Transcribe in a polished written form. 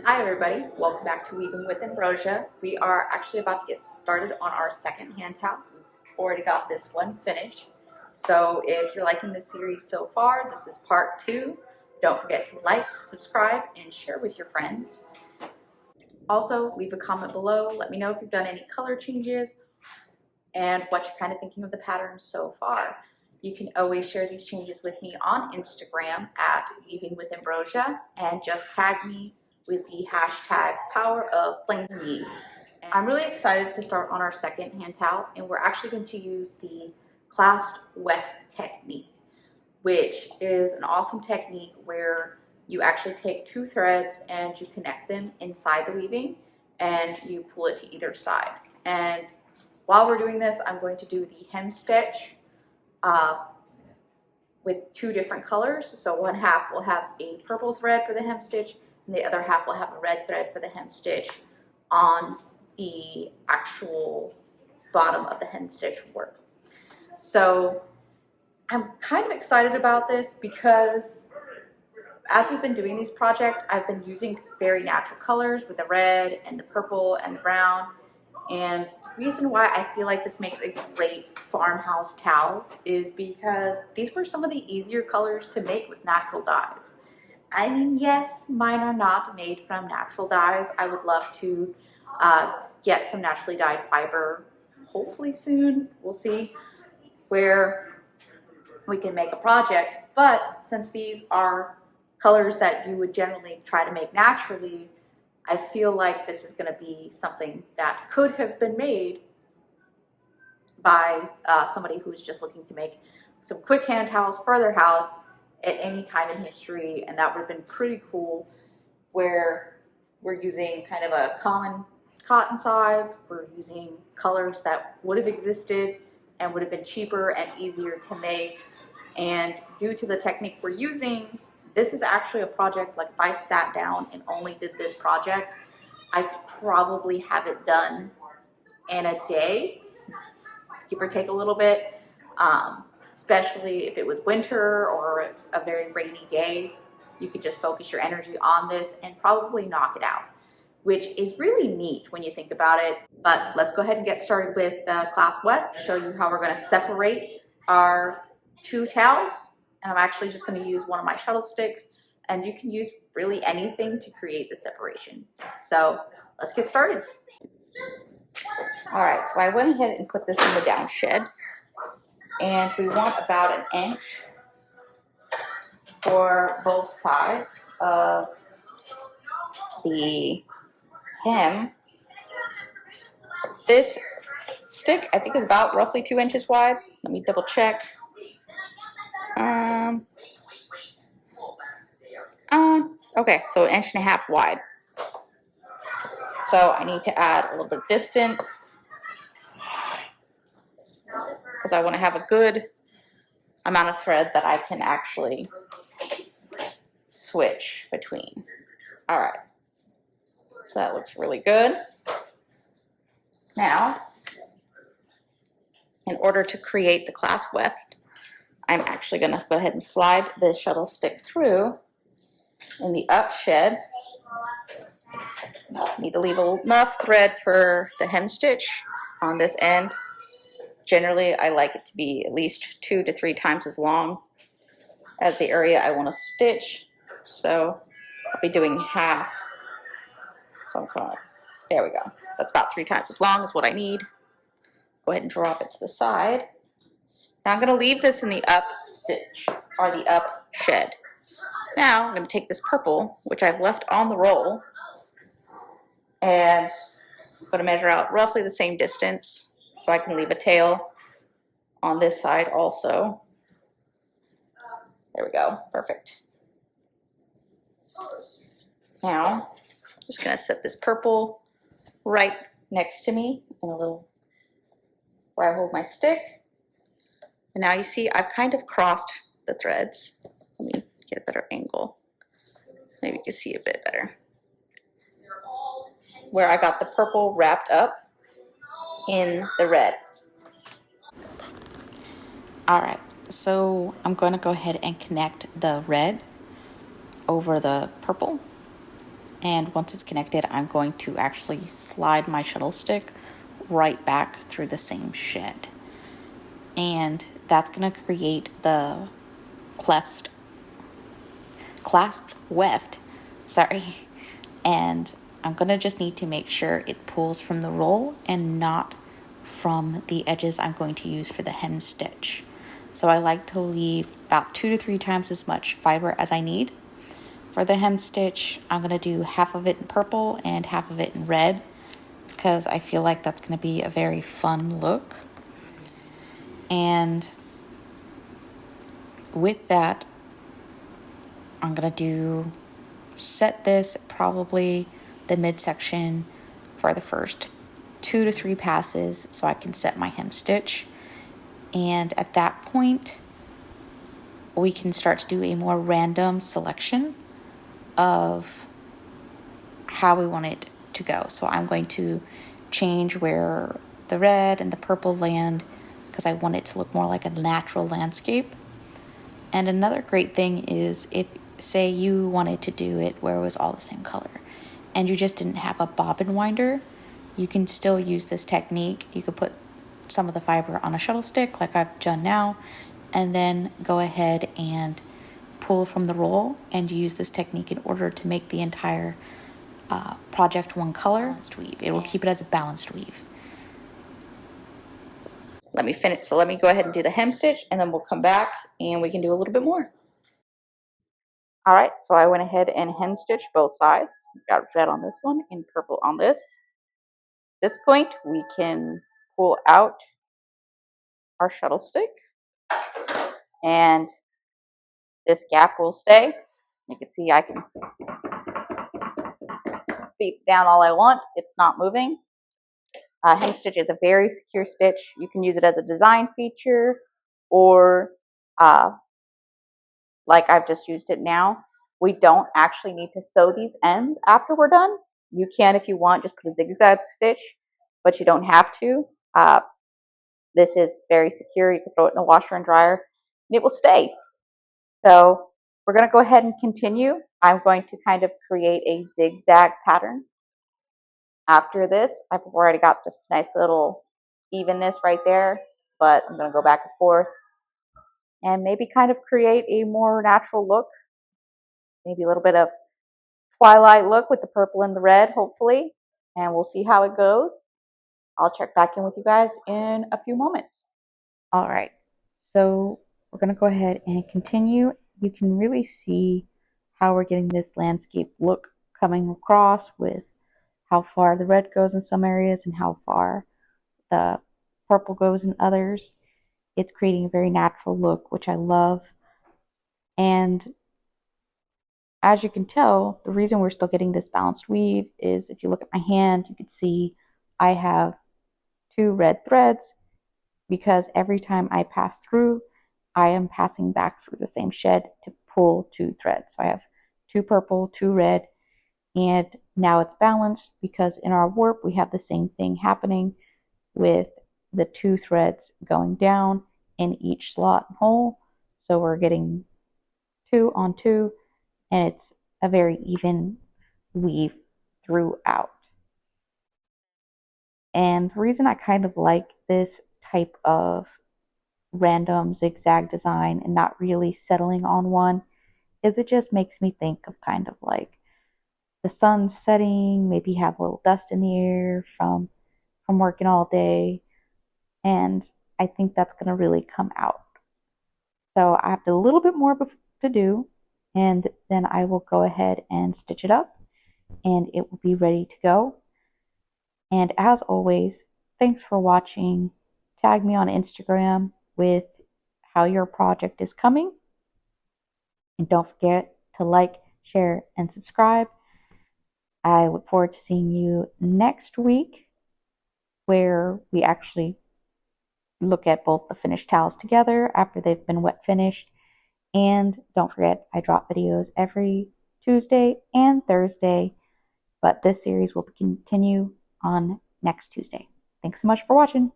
Hi everybody, welcome back to Weaving with Ambrosia. We are actually about to get started on our second hand towel. We've already got this one finished. So if you're liking this series so far, this is part 2. Don't forget to like, subscribe, and share with your friends. Also, leave a comment below. Let me know if you've done any color changes and what you're kind of thinking of the pattern so far. You can always share these changes with me on Instagram at Weaving with Ambrosia and just tag me with the hashtag Power of Plain Weave. I'm really excited to start on our second hand towel, and we're actually going to use the clasped weft technique, which is an awesome technique where you actually take 2 threads and you connect them inside the weaving and you pull it to either side. And while we're doing this, I'm going to do the hem stitch with 2 different colors. So one half will have a purple thread for the hem stitch, and the other half will have a red thread for the hem stitch on the actual bottom of the hem stitch work. So I'm kind of excited about this because as we've been doing these projects, I've been using very natural colors with the red and the purple and the brown. And the reason why I feel like this makes a great farmhouse towel is because these were some of the easier colors to make with natural dyes. I mean, yes, mine are not made from natural dyes. I would love to get some naturally dyed fiber, hopefully soon. We'll see where we can make a project. But since these are colors that you would generally try to make naturally, I feel like this is going to be something that could have been made by somebody who's just looking to make some quick hand towels for their house at any time in history, and that would have been pretty cool, where we're using kind of a common cotton size, we're using colors that would have existed and would have been cheaper and easier to make. And due to the technique we're using, this is actually a project, like if I sat down and only did this project, I could probably have it done in a day, give or take a little bit, especially if it was winter or a very rainy day. You could just focus your energy on this and probably knock it out, which is really neat when you think about it. But let's go ahead and get started with the clasped weft, show you how we're going to separate our 2 towels. And I'm actually just going to use one of my shuttle sticks, and you can use really anything to create the separation. So let's get started. All right, so I went ahead and put this in the down shed, and we want about 1 inch for both sides of the hem. This stick, I think, is about roughly 2 inches wide. Let me double check. Okay, so 1.5 inches wide. So I need to add a little bit of distance because I want to have a good amount of thread that I can actually switch between. All right, so that looks really good. Now, in order to create the clasped weft, I'm actually going to go ahead and slide the shuttle stick through in the up shed. Need to leave enough thread for the hem stitch on this end. Generally, I like it to be at least 2 to 3 times as long as the area I want to stitch. So I'll be doing half. So I'm going, there we go. That's about 3 times as long as what I need. Go ahead and drop it to the side. Now I'm going to leave this in the up stitch, or the up shed. Now I'm going to take this purple, which I've left on the roll, and I'm going to measure out roughly the same distance so I can leave a tail on this side also. There we go, perfect. Now I'm just going to set this purple right next to me in a little where I hold my stick. And now you see I've kind of crossed the threads. Let me get a better angle. Maybe you can see a bit better. Where I got the purple wrapped up in the red. All right, so I'm going to go ahead and connect the red over the purple. And once it's connected, I'm going to actually slide my shuttle stick right back through the same shed. And that's going to create the clasped weft. Sorry. And I'm going to just need to make sure it pulls from the roll and not from the edges I'm going to use for the hem stitch. So I like to leave about 2 to 3 times as much fiber as I need. For the hem stitch, I'm going to do half of it in purple and half of it in red because I feel like that's going to be a very fun look. And with that, I'm going to set this probably the midsection for the first 2 to 3 passes so I can set my hem stitch. And at that point, we can start to do a more random selection of how we want it to go. So I'm going to change where the red and the purple land because I want it to look more like a natural landscape. And another great thing is if, say, you wanted to do it where it was all the same color and you just didn't have a bobbin winder, you can still use this technique. You could put some of the fiber on a shuttle stick like I've done now, and then go ahead and pull from the roll and use this technique in order to make the entire project one color. Balanced weave. It will keep it as a balanced weave. Let me finish. So let me go ahead and do the hem stitch, and then we'll come back and we can do a little bit more. All right, so I went ahead and hem stitched both sides. Got red on this one and purple on this. At this point, we can pull out our shuttle stick, and this gap will stay. You can see I can beat down all I want. It's not moving. Hem stitch is a very secure stitch. You can use it as a design feature or like I've just used it now. We don't actually need to sew these ends after we're done. You can, if you want, just put a zigzag stitch, but you don't have to. This is very secure. You can throw it in the washer and dryer, and it will stay. So we're going to go ahead and continue. I'm going to kind of create a zigzag pattern. After this, I've already got just a nice little evenness right there, but I'm going to go back and forth and maybe kind of create a more natural look, maybe a little bit of twilight look with the purple and the red, hopefully, and we'll see how it goes. I'll check back in with you guys in a few moments. All right, so we're going to go ahead and continue. You can really see how we're getting this landscape look coming across with how far the red goes in some areas and how far the purple goes in others. It's creating a very natural look, which I love. And as you can tell, the reason we're still getting this balanced weave is if you look at my hand, you can see I have 2 red threads because every time I pass through, I am passing back through the same shed to pull 2 threads. So I have 2 purple, 2 red, and now it's balanced because in our warp we have the same thing happening with the 2 threads going down in each slot and hole. So we're getting 2 on 2, and it's a very even weave throughout. And the reason I kind of like this type of random zigzag design and not really settling on one is it just makes me think of kind of like the sun setting, maybe have a little dust in the air from working all day, and I think that's going to really come out. So I have a little bit more to do, and then I will go ahead and stitch it up, and it will be ready to go. And as always, thanks for watching. Tag me on Instagram with how your project is coming. And don't forget to like, share, and subscribe. I look forward to seeing you next week where we actually look at both the finished towels together after they've been wet finished. And don't forget, I drop videos every Tuesday and Thursday, but this series will continue on next Tuesday. Thanks so much for watching.